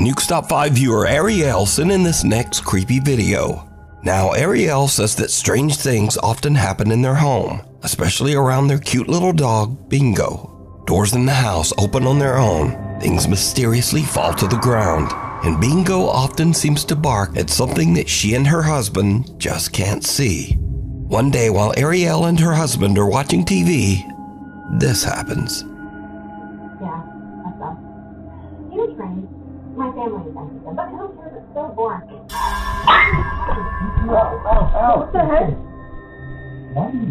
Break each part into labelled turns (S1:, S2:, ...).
S1: Nuke's Top 5 viewer Ariel sent in this next creepy video. Now, Ariel says that strange things often happen in their home, especially around their cute little dog, Bingo. Doors in the house open on their own, things mysteriously fall to the ground, and Bingo often seems to bark at something that she and her husband just can't see. One day while Ariel and her husband are watching TV, this happens.
S2: Yeah, that's us. You're trained. My family is sensitive, but who cares? It's so boring. What the heck?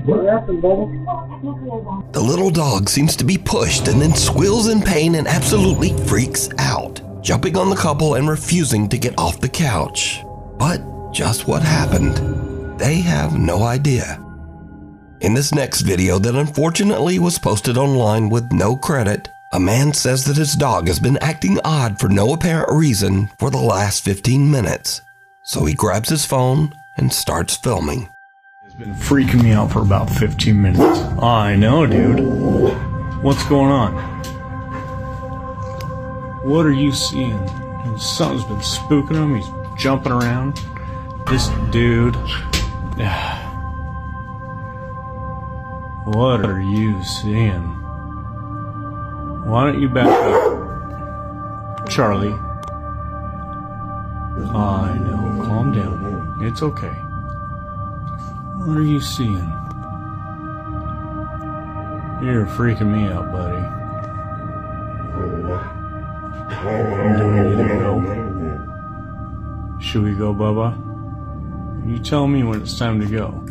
S2: What happened, baby? Well, technically I won't.
S1: The little dog seems to be pushed and then squeals in pain and absolutely freaks out, jumping on the couple and refusing to get off the couch. But just what happened? They have no idea. In this next video that unfortunately was posted online with no credit, a man says that his dog has been acting odd for no apparent reason for the last 15 minutes. So he grabs his phone and starts filming.
S3: It's been freaking me out for about 15 minutes. I know, dude. What's going on? What are you seeing? Something's been spooking him. He's jumping around. This dude. What are you seeing? Why don't you back up? Charlie. I know. Calm down. It's okay. What are you seeing? You're freaking me out, buddy. Do we need to go? Should we go, Bubba? You tell me when it's time to go.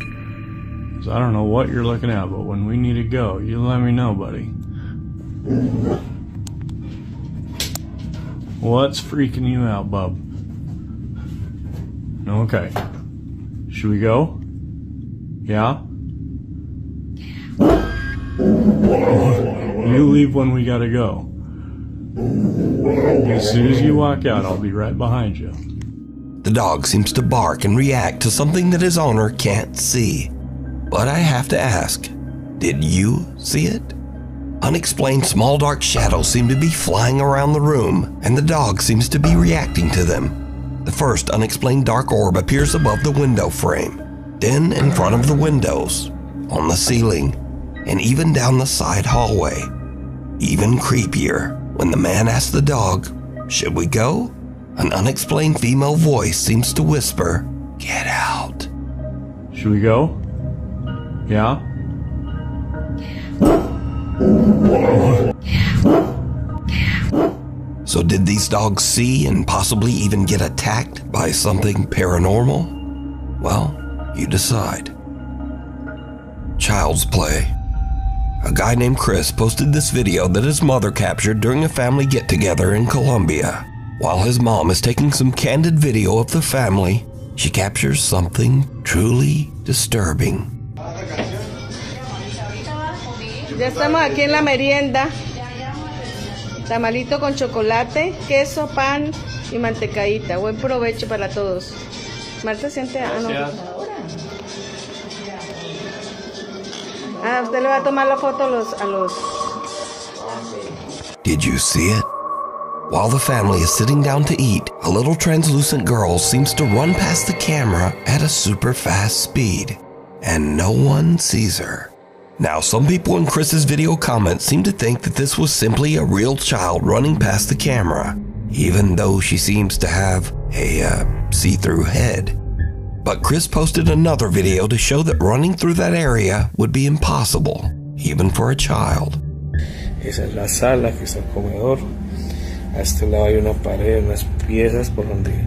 S3: 'Cause I don't know what you're looking at, but when we need to go, you let me know, buddy. What's freaking you out, bub? Okay. Should we go? Yeah? You leave when we gotta go. As soon as you walk out, I'll be right behind you.
S1: The dog seems to bark and react to something that his owner can't see. But I have to ask, did you see it? Unexplained small dark shadows seem to be flying around the room, and the dog seems to be reacting to them. The first unexplained dark orb appears above the window frame, then in front of the windows, on the ceiling, and even down the side hallway. Even creepier, when the man asks the dog, "Should we go?" An unexplained female voice seems to whisper, "Get out."
S3: Should we go? Yeah?
S1: So did these dogs see and possibly even get attacked by something paranormal? Well, you decide. Child's play. A guy named Chris posted this video that his mother captured during a family get-together in Colombia. While his mom is taking some candid video of the family, she captures something truly disturbing.
S4: Ya estamos aquí en la merienda. Tamalito con chocolate, queso, pan y mantecadita. Buen provecho para todos. Marta, siente. Usted le va a tomar la foto a los.
S1: Did you see it? While the family is sitting down to eat, a little translucent girl seems to run past the camera at a super fast speed, and no one sees her. Now, some people in Chris's video comments seem to think that this was simply a real child running past the camera, even though she seems to have a see-through head. But Chris posted another video to show that running through that area would be impossible, even for a child.
S5: Esa es la sala, aquí está el comedor. A este lado hay una pared, unas piezas por donde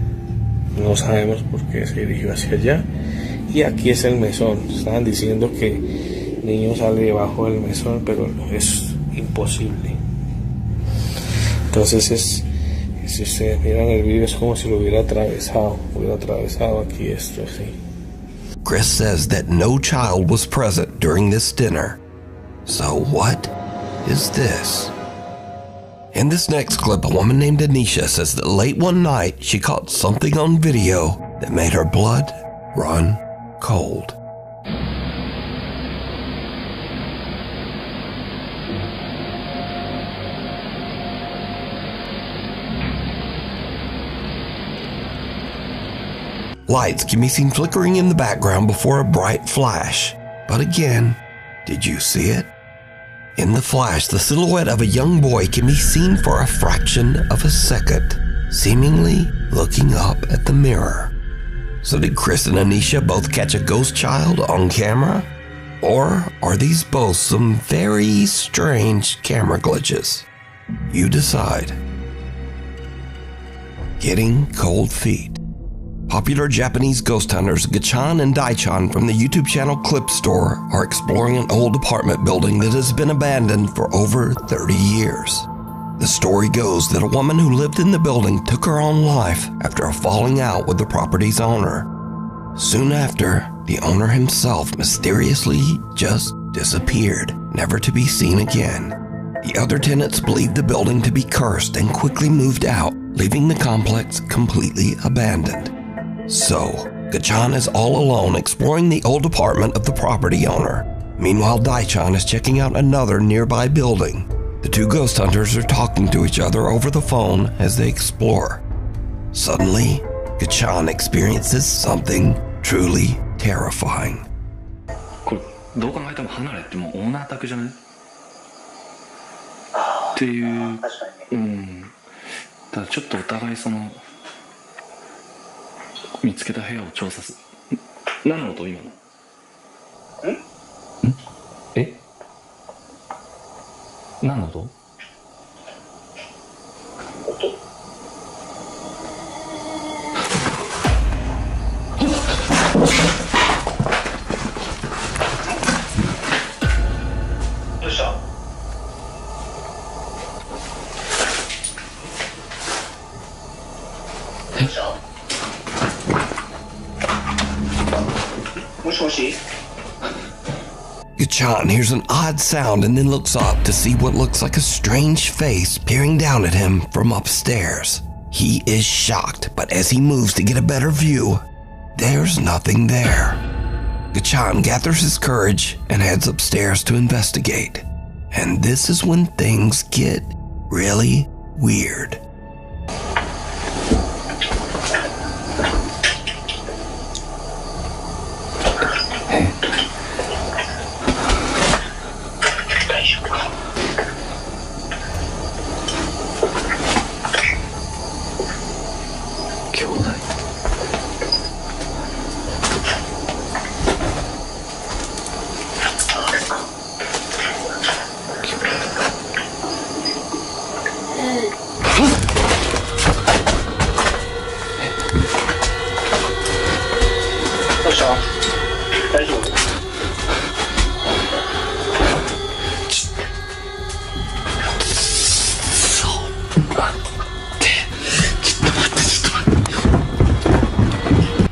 S5: no sabemos por qué se dirigió hacia allá. Y aquí es el mesón. Estaban diciendo que el niño sale debajo del mesón, pero es imposible. Entonces si ustedes miran el video, es como si lo hubiera atravesado aquí esto así.
S1: Chris says that no child was present during this dinner. So what is this? In this next clip, a woman named Anisha says that late one night she caught something on video that made her blood run cold. Lights can be seen flickering in the background before a bright flash. But again, did you see it? In the flash, the silhouette of a young boy can be seen for a fraction of a second, seemingly looking up at the mirror. So did Chris and Anisha both catch a ghost child on camera? Or are these both some very strange camera glitches? You decide. Getting cold feet. Popular Japanese ghost hunters Gachan and Daichan from the YouTube channel Clip Store are exploring an old apartment building that has been abandoned for over 30 years. The story goes that a woman who lived in the building took her own life after a falling out with the property's owner. Soon after, the owner himself mysteriously just disappeared, never to be seen again. The other tenants believed the building to be cursed and quickly moved out, leaving the complex completely abandoned. So, Gachan is all alone exploring the old apartment of the property owner. Meanwhile, Daichan is checking out another nearby building. The two ghost hunters are talking to each other over the phone as they explore. Suddenly, Gachan experiences something truly terrifying.
S6: これどう考えても離れってもうオーナー宅じゃないっていう、ただちょっとお互いその見つけた部屋を調査する。何の音今の？え？何の音？音？どうした？どうした？もしもし？
S1: Gachan hears an odd sound and then looks up to see what looks like a strange face peering down at him from upstairs. He is shocked, but as he moves to get a better view, there's nothing there. Gachan gathers his courage and heads upstairs to investigate. And this is when things get really weird.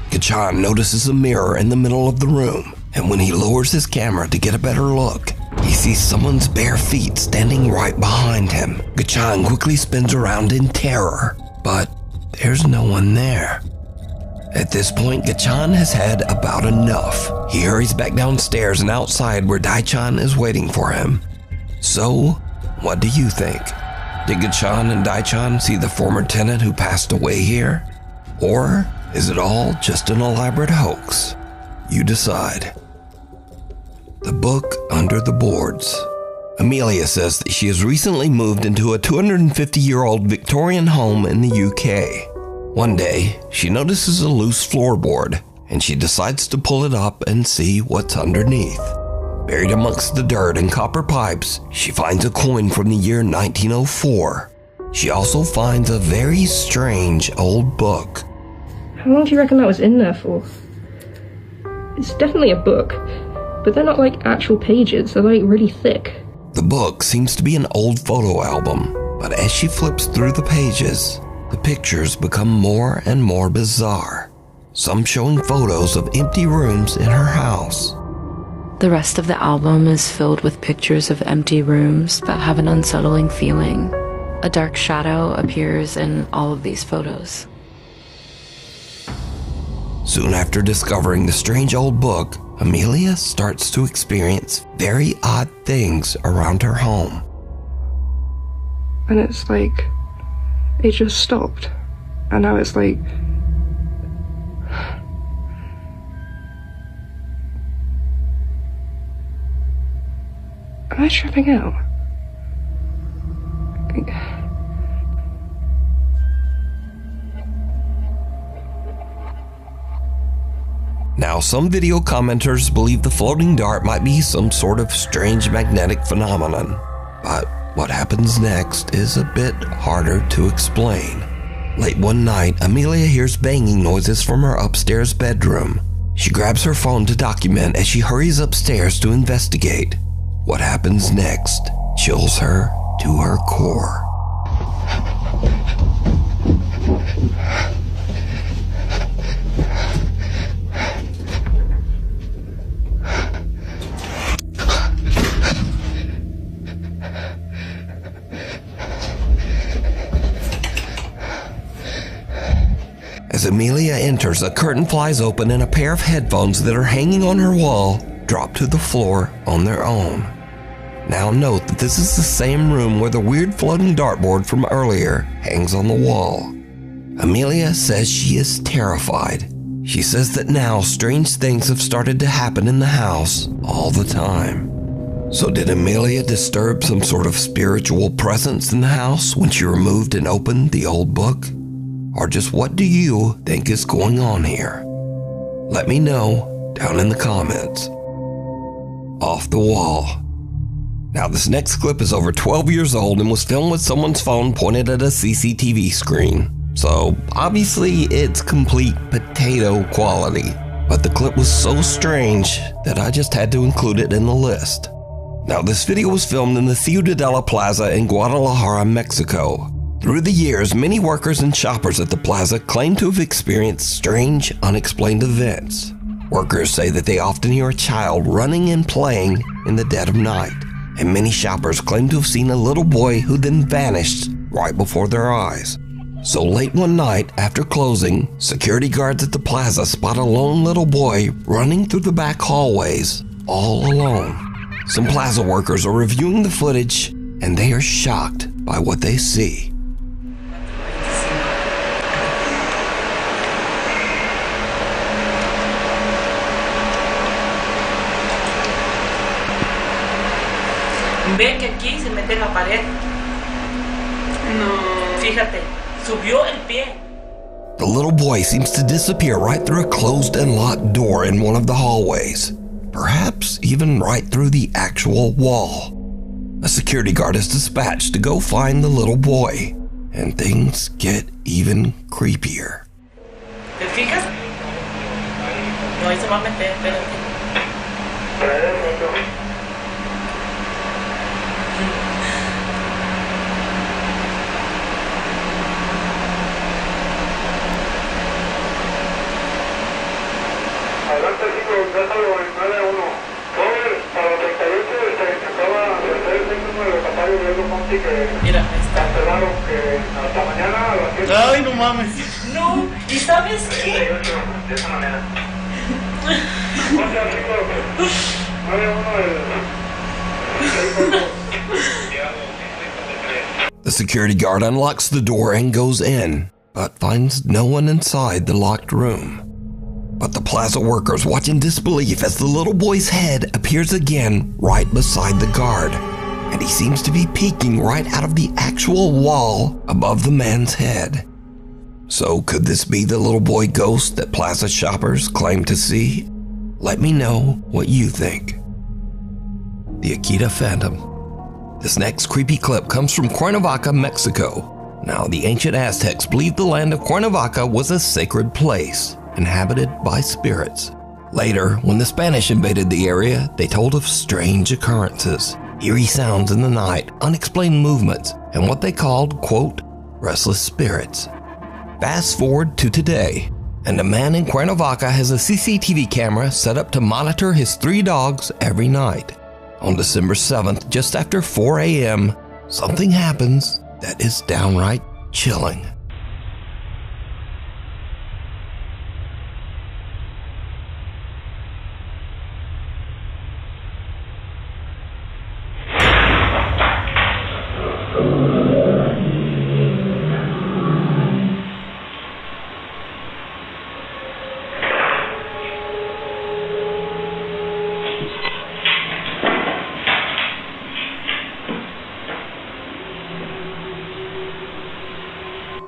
S1: Gachan notices a mirror in the middle of the room, and when he lowers his camera to get a better look, he sees someone's bare feet standing right behind him. Gachan quickly spins around in terror, but there's no one there. At this point, Gachan has had about enough. He hurries back downstairs and outside where Daichan is waiting for him. So, what do you think? Did Gachan and Daichan see the former tenant who passed away here? Or is it all just an elaborate hoax? You decide. The book under the boards. Amelia says that she has recently moved into a 250-year-old Victorian home in the UK. One day, she notices a loose floorboard, and she decides to pull it up and see what's underneath. Buried amongst the dirt and copper pipes, she finds a coin from the year 1904. She also finds a very strange old book.
S7: How long do you reckon that was in there for? It's definitely a book, but they're not like actual pages, they're like really thick.
S1: The book seems to be an old photo album, but as she flips through the pages, the pictures become more and more bizarre, some showing photos of empty rooms in her house.
S8: The rest of the album is filled with pictures of empty rooms that have an unsettling feeling. A dark shadow appears in all of these photos.
S1: Soon after discovering the strange old book, Amelia starts to experience very odd things around her home.
S7: And it's like, it just stopped. And now it's like, Am I tripping out?
S1: Now, some video commenters believe the floating dart might be some sort of strange magnetic phenomenon, but what happens next is a bit harder to explain. Late one night, Amelia hears banging noises from her upstairs bedroom. She grabs her phone to document as she hurries upstairs to investigate. What happens next chills her to her core. As Amelia enters, a curtain flies open and a pair of headphones that are hanging on her wall drop to the floor on their own. Now note that this is the same room where the weird floating dartboard from earlier hangs on the wall. Amelia says she is terrified. She says that now strange things have started to happen in the house all the time. So did Amelia disturb some sort of spiritual presence in the house when she removed and opened the old book? Or just what do you think is going on here? Let me know down in the comments. Off the wall. Now this next clip is over 12 years old and was filmed with someone's phone pointed at a CCTV screen. So obviously it's complete potato quality. But the clip was so strange that I just had to include it in the list. Now this video was filmed in the Ciudadela Plaza in Guadalajara, Mexico. Through the years, many workers and shoppers at the plaza claim to have experienced strange, unexplained events. Workers say that they often hear a child running and playing in the dead of night, and many shoppers claim to have seen a little boy who then vanished right before their eyes. So late one night, after closing, security guards at the plaza spot a lone little boy running through the back hallways, all alone. Some plaza workers are reviewing the footage, and they are shocked by what they see.
S9: Ve que aquí se mete en la pared. No. Fíjate, subió el pie.
S1: The little boy seems to disappear right through a closed and locked door in one of the hallways. Perhaps even right through the actual wall. A security guard is dispatched to go find the little boy, and things get even creepier.
S9: ¿Te fijas? No, ahí se va a meter, espérate.
S10: Adelante chicos, déjalo en 9-1. Joder, para 38 se acaba de hacer el número de Patario Diego Conti que
S9: mira, está.
S10: Cancelaron que hasta mañana a las 7.
S9: Ay, no mames. No, ¿y sabes qué?
S10: 38, de esa manera. O sea chicos, 9-1
S1: The security guard unlocks the door and goes in, but finds no one inside the locked room. But the plaza workers watch in disbelief as the little boy's head appears again right beside the guard, and he seems to be peeking right out of the actual wall above the man's head. So could this be the little boy ghost that plaza shoppers claim to see? Let me know what you think. The Akita Phantom. This next creepy clip comes from Cuernavaca, Mexico. Now, the ancient Aztecs believed the land of Cuernavaca was a sacred place, inhabited by spirits. Later, when the Spanish invaded the area, they told of strange occurrences, eerie sounds in the night, unexplained movements, and what they called, quote, restless spirits. Fast forward to today, and a man in Cuernavaca has a CCTV camera set up to monitor his 3 dogs every night. On December 7th, just after 4 a.m., something happens that is downright chilling.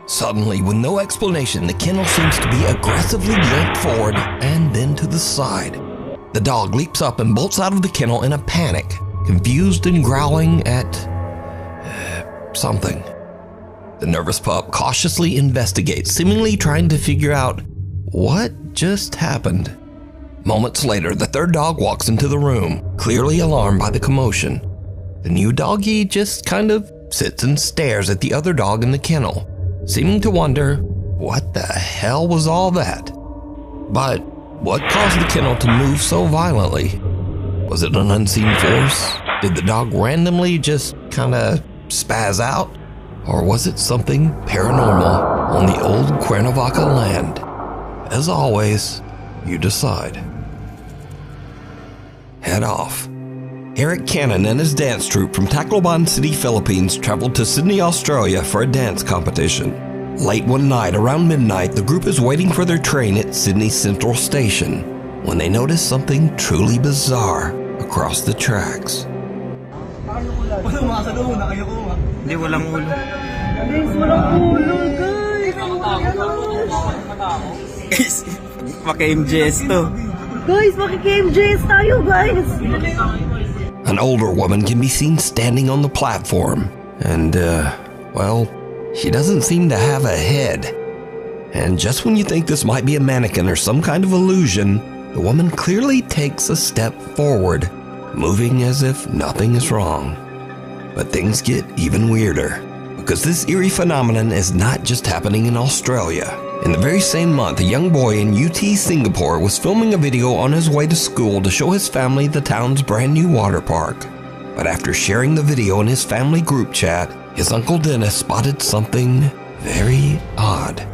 S1: Suddenly, with no explanation, the kennel seems to be aggressively yanked forward and then to the side. The dog leaps up and bolts out of the kennel in a panic, confused and growling at something. The nervous pup cautiously investigates, seemingly trying to figure out what just happened. Moments later, the third dog walks into the room, clearly alarmed by the commotion. The new doggy just kind of sits and stares at the other dog in the kennel, seeming to wonder, what the hell was all that? But what caused the kennel to move so violently? Was it an unseen force? Did the dog randomly just kinda spaz out? Or was it something paranormal on the old Cuernavaca land? As always, you decide. Head off. Eric Cannon and his dance troupe from Tacloban City, Philippines traveled to Sydney, Australia for a dance competition. Late one night, around midnight, the group is waiting for their train at Sydney Central Station when they notice something truly bizarre across the tracks.
S11: Hindi, walang ulo.
S12: Guys, walang ulo, guys!
S11: Guys, maka-MJS to.
S12: Guys, maki-MJS tayo, guys!
S1: An older woman can be seen standing on the platform, and, well, she doesn't seem to have a head. And just when you think this might be a mannequin or some kind of illusion, the woman clearly takes a step forward, moving as if nothing is wrong. But things get even weirder, because this eerie phenomenon is not just happening in Australia. In the very same month, a young boy in UT Singapore was filming a video on his way to school to show his family the town's brand new water park. But after sharing the video in his family group chat, his Uncle Dennis spotted something very odd.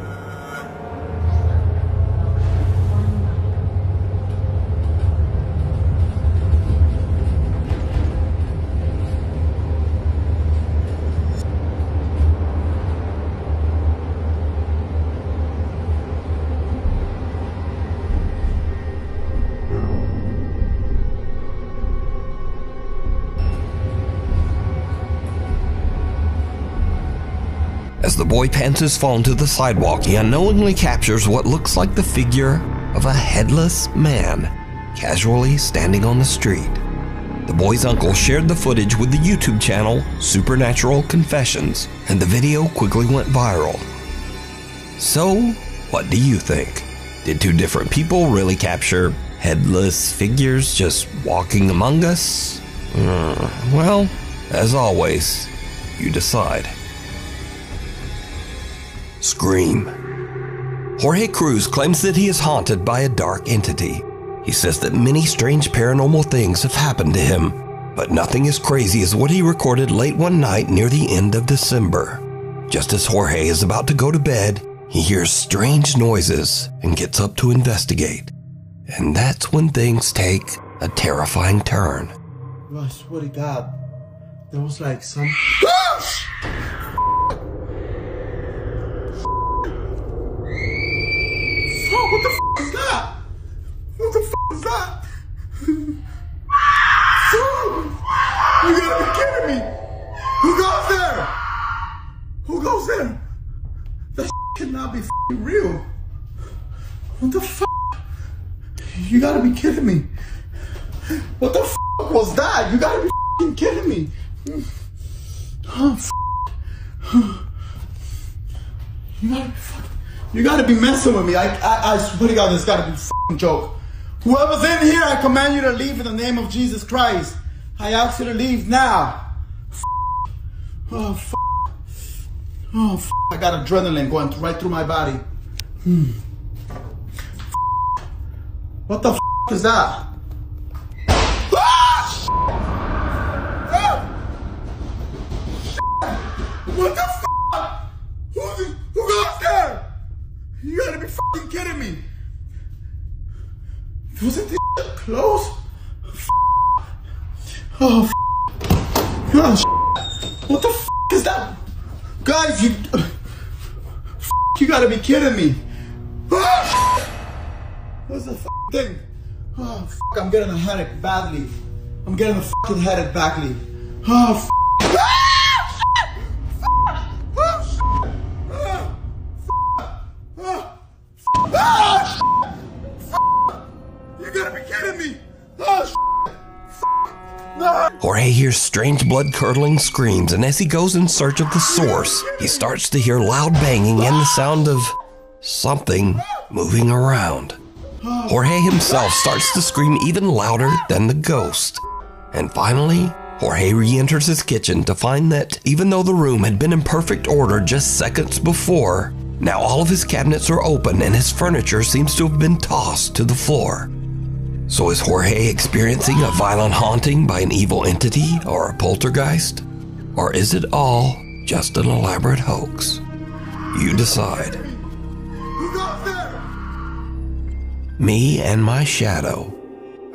S1: As the boy pans his phone to the sidewalk, he unknowingly captures what looks like the figure of a headless man casually standing on the street. The boy's uncle shared the footage with the YouTube channel Supernatural Confessions, and the video quickly went viral. So, what do you think? Did two different people really capture headless figures just walking among us? Well, as always, you decide. Scream. Jorge Cruz claims that he is haunted by a dark entity. He says that many strange paranormal things have happened to him, but nothing as crazy as what he recorded late one night near the end of December. Just as Jorge is about to go to bed, he hears strange noises and gets up to investigate. And that's when things take a terrifying turn.
S13: I swear to God, there was like some... What the f*** is that? What the f*** is that? You gotta be kidding me! Who goes there? Who goes there? That cannot be f***ing real. What the f***? You gotta be kidding me. What the f*** was that? You gotta be f***ing kidding me. Oh, f***. You gotta be messing with me. I swear to God, this gotta be a f***ing joke. Whoever's in here, I command you to leave in the name of Jesus Christ. I ask you to leave now. Oh, f***. Oh, f***. I got adrenaline going right through my body. What the f*** is that? What the f***? Who goes there? You gotta be f***ing kidding me. Wasn't this close? Oh, oh, what the f*** is that? Guys, you gotta be kidding me. What's the f*** thing? Oh, f***, I'm getting a headache badly. I'm getting a f***ing headache badly. Oh, f***.
S1: hears strange blood-curdling screams, and as he goes in search of the source, he starts to hear loud banging and the sound of something moving around. Jorge himself starts to scream even louder than the ghost. And finally, Jorge re-enters his kitchen to find that even though the room had been in perfect order just seconds before, now all of his cabinets are open and his furniture seems to have been tossed to the floor. So is Jorge experiencing a violent haunting by an evil entity or a poltergeist? Or is it all just an elaborate hoax? You decide.
S13: Who goes there?
S1: Me and my shadow.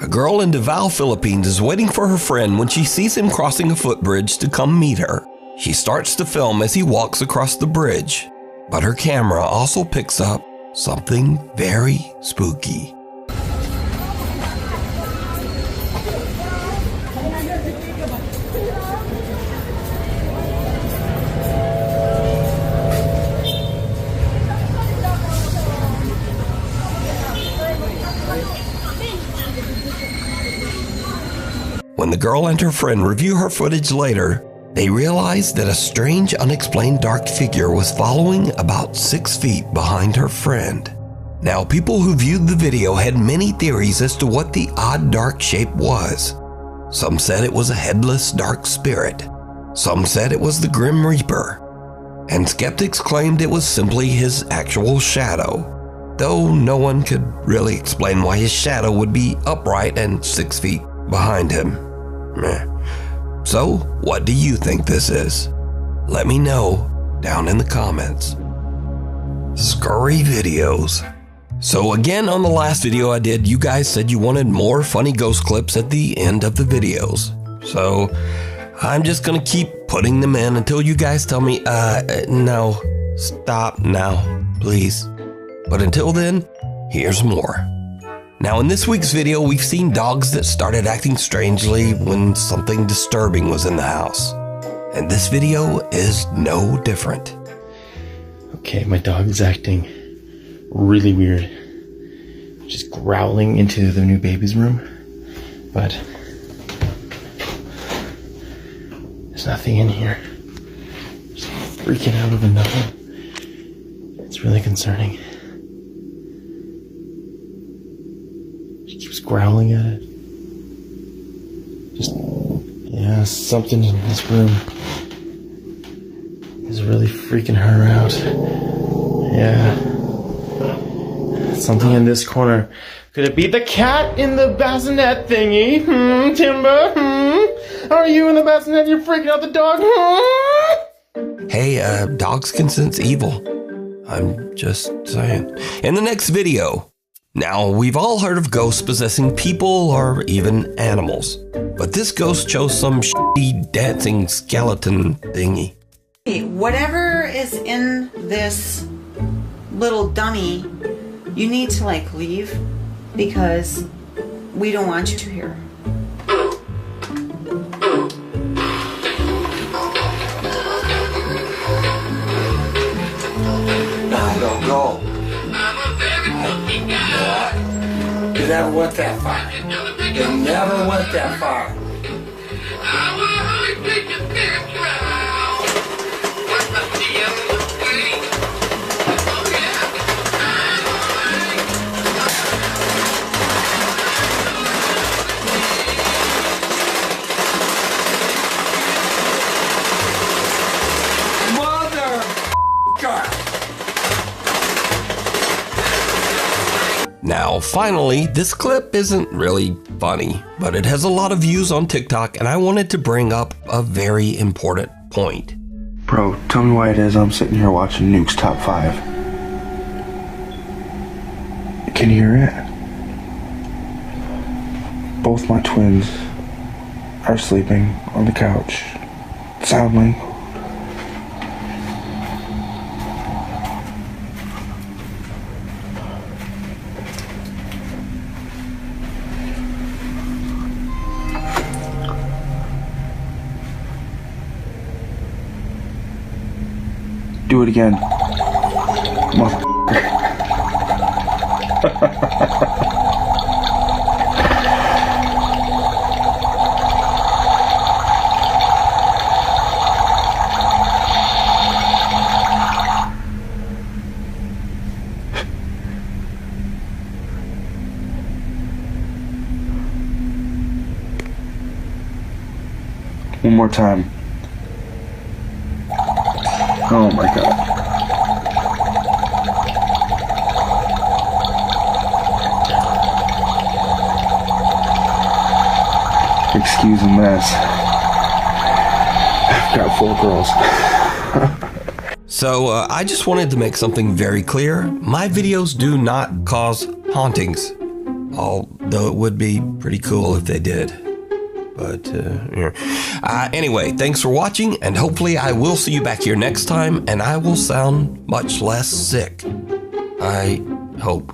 S1: A girl in Davao, Philippines is waiting for her friend when she sees him crossing a footbridge to come meet her. She starts to film as he walks across the bridge, but her camera also picks up something very spooky. When the girl and her friend review her footage later, they realize that a strange, unexplained dark figure was following about 6 feet behind her friend. Now, people who viewed the video had many theories as to what the odd dark shape was. Some said it was a headless dark spirit. Some said it was the Grim Reaper. And skeptics claimed it was simply his actual shadow, though no one could really explain why his shadow would be upright and 6 feet behind him. Meh. So, what do you think this is? Let me know down in the comments. Scurry videos. So again, on the last video I did, you guys said you wanted more funny ghost clips at the end of the videos. So, I'm just gonna keep putting them in until you guys tell me, no, stop now, please. But until then, here's more. Now, in this week's video, we've seen dogs that started acting strangely when something disturbing was in the house. And this video is no different.
S14: Okay, my dog is acting really weird. Just growling into the new baby's room. But there's nothing in here. Just freaking out over nothing. It's really concerning. Keeps growling at it. Just, yeah, something in this room is really freaking her out. Yeah. Something in this corner. Could it be the cat in the bassinet thingy? Timber? Are you in the bassinet? You're freaking out the dog?
S1: Hey, dogs can sense evil. I'm just saying. In the next video. Now, we've all heard of ghosts possessing people or even animals, but this ghost chose some shitty dancing skeleton thingy.
S15: Whatever is in this little dummy, you need to leave because we don't want you to hear.
S13: I don't know. You never went that far. You never went that far.
S1: Now, finally, this clip isn't really funny, but it has a lot of views on TikTok, and I wanted to bring up a very important point.
S16: Bro, tell me why it is I'm sitting here watching Nuke's Top 5. Can you hear it? Both my twins are sleeping on the couch, soundly. Do it again. more time. Oh my god. Excuse the mess. I've got 4 girls.
S1: So, I just wanted to make something very clear. My videos do not cause hauntings. Although it would be pretty cool if they did. But, anyway, thanks for watching, and hopefully I will see you back here next time, and I will sound much less sick. I hope.